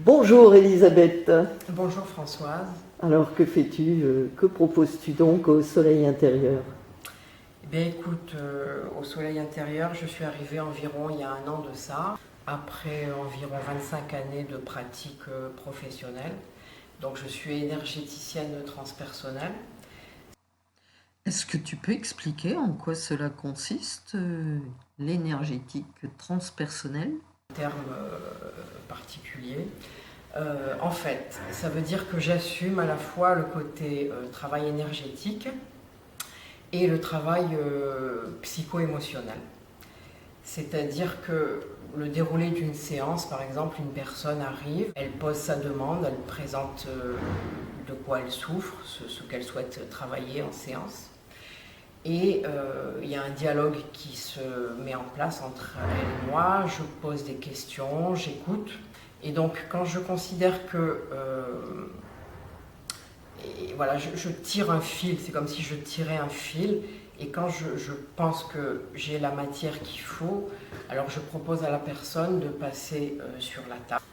Bonjour Elisabeth. Bonjour Françoise. Alors que fais-tu, que proposes-tu donc au soleil intérieur? Eh bien écoute, au soleil intérieur, je suis arrivée environ il y a un an de ça, après environ 25 années de pratique professionnelle. Donc je suis énergéticienne transpersonnelle. Est-ce que tu peux expliquer en quoi cela consiste, l'énergétique transpersonnelle? Terme particulier. En fait, ça veut dire que j'assume à la fois le côté travail énergétique et le travail psycho-émotionnel. C'est-à-dire que le déroulé d'une séance, par exemple, une personne arrive, elle pose sa demande, elle présente de quoi elle souffre, ce qu'elle souhaite travailler en séance. Et il y a un dialogue qui se met en place entre elle et moi, je pose des questions, j'écoute. Et donc quand je considère que voilà, je tire un fil, c'est comme si je tirais un fil, et quand je pense que j'ai la matière qu'il faut, alors je propose à la personne de passer sur la table,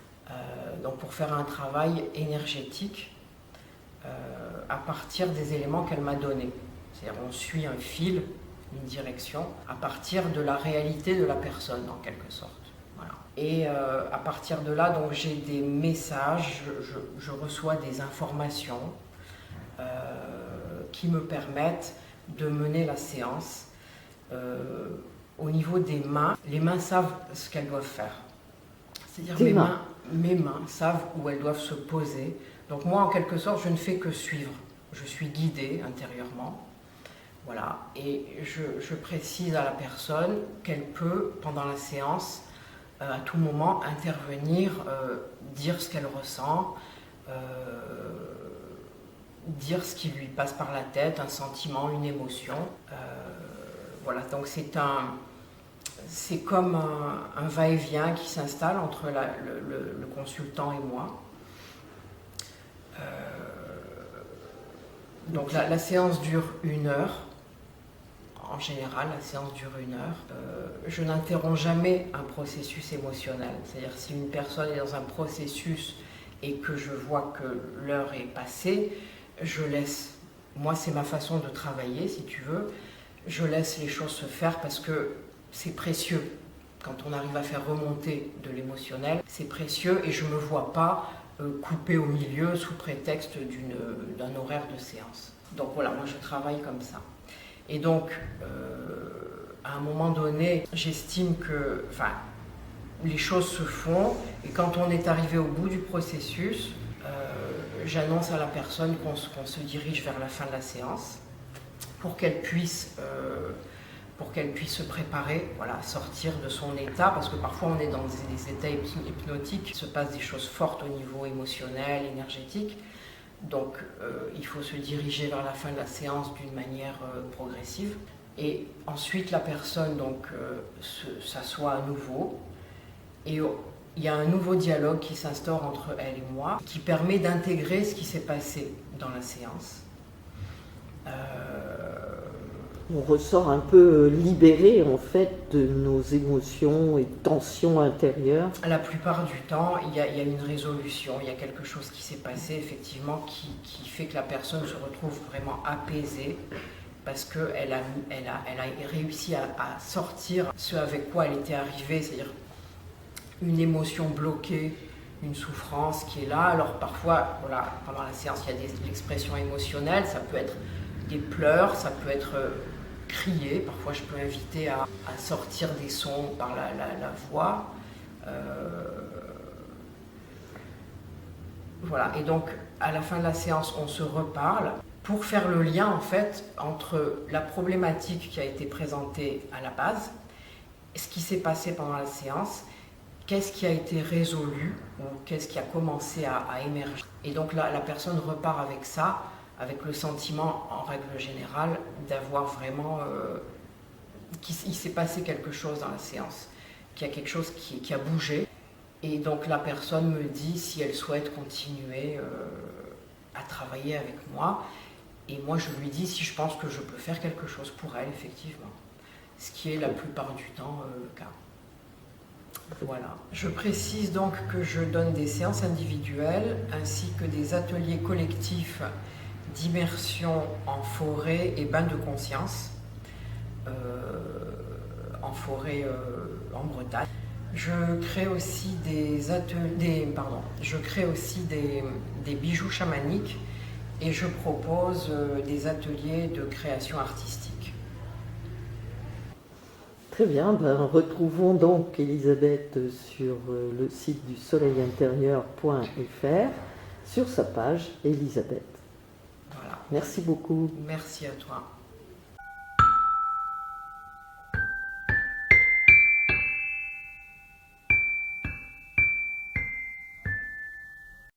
donc pour faire un travail énergétique à partir des éléments qu'elle m'a donnés. C'est-à-dire on suit un fil, une direction, à partir de la réalité de la personne en quelque sorte. Voilà. Et à partir de là, donc j'ai des messages, je reçois des informations qui me permettent de mener la séance. Au niveau des mains, les mains savent ce qu'elles doivent faire. C'est-à-dire mes mains savent où elles doivent se poser. Donc moi, en quelque sorte, je ne fais que suivre. Je suis guidée intérieurement. Voilà. Et je précise à la personne qu'elle peut, pendant la séance, à tout moment, intervenir, dire ce qu'elle ressent, dire ce qui lui passe par la tête, un sentiment, une émotion. Voilà, donc c'est comme un va-et-vient qui s'installe entre le consultant et moi. Donc la séance dure 1 heure. En général, la séance dure 1 heure. Je n'interromps jamais un processus émotionnel. C'est-à-dire si une personne est dans un processus et que je vois que l'heure est passée, je laisse. Moi, c'est ma façon de travailler, si tu veux. Je laisse les choses se faire parce que c'est précieux. Quand on arrive à faire remonter de l'émotionnel, c'est précieux et je ne me vois pas couper au milieu sous prétexte d'un horaire de séance. Donc voilà, moi je travaille comme ça. Et donc, à un moment donné, j'estime que les choses se font et quand on est arrivé au bout du processus, j'annonce à la personne qu'on se dirige vers la fin de la séance pour qu'elle puisse se préparer, voilà, sortir de son état, parce que parfois on est dans des états hypnotiques, il se passe des choses fortes au niveau émotionnel, énergétique. Donc il faut se diriger vers la fin de la séance d'une manière progressive. Et ensuite la personne s'assoit à nouveau et il y a un nouveau dialogue qui s'instaure entre elle et moi qui permet d'intégrer ce qui s'est passé dans la séance. On ressort un peu libéré en fait de nos émotions et tensions intérieures. La plupart du temps, il y a une résolution, il y a quelque chose qui s'est passé effectivement qui fait que la personne se retrouve vraiment apaisée parce qu'elle a réussi à sortir ce avec quoi elle était arrivée, c'est-à-dire une émotion bloquée, une souffrance qui est là. Alors parfois, voilà, pendant la séance, il y a l'expression émotionnelle, ça peut être des pleurs, ça peut être crier, parfois je peux inviter à sortir des sons par la voix. Voilà, et donc à la fin de la séance, on se reparle pour faire le lien en fait entre la problématique qui a été présentée à la base, ce qui s'est passé pendant la séance, qu'est-ce qui a été résolu ou qu'est-ce qui a commencé à émerger. Et donc la personne repart avec ça, avec le sentiment en règle générale d'avoir vraiment qu'il s'est passé quelque chose dans la séance, qu'il y a quelque chose qui a bougé. Et donc la personne me dit si elle souhaite continuer à travailler avec moi. Et moi je lui dis si je pense que je peux faire quelque chose pour elle, effectivement. Ce qui est la plupart du temps le cas. Voilà. Je précise donc que je donne des séances individuelles ainsi que des ateliers collectifs d'immersion en forêt et bain de conscience en forêt en Bretagne. Je crée aussi des bijoux chamaniques et je propose des ateliers de création artistique. Très bien, retrouvons donc Elisabeth sur le site du soleilintérieur.fr, sur sa page Elisabeth. Voilà. Merci beaucoup. Merci à toi.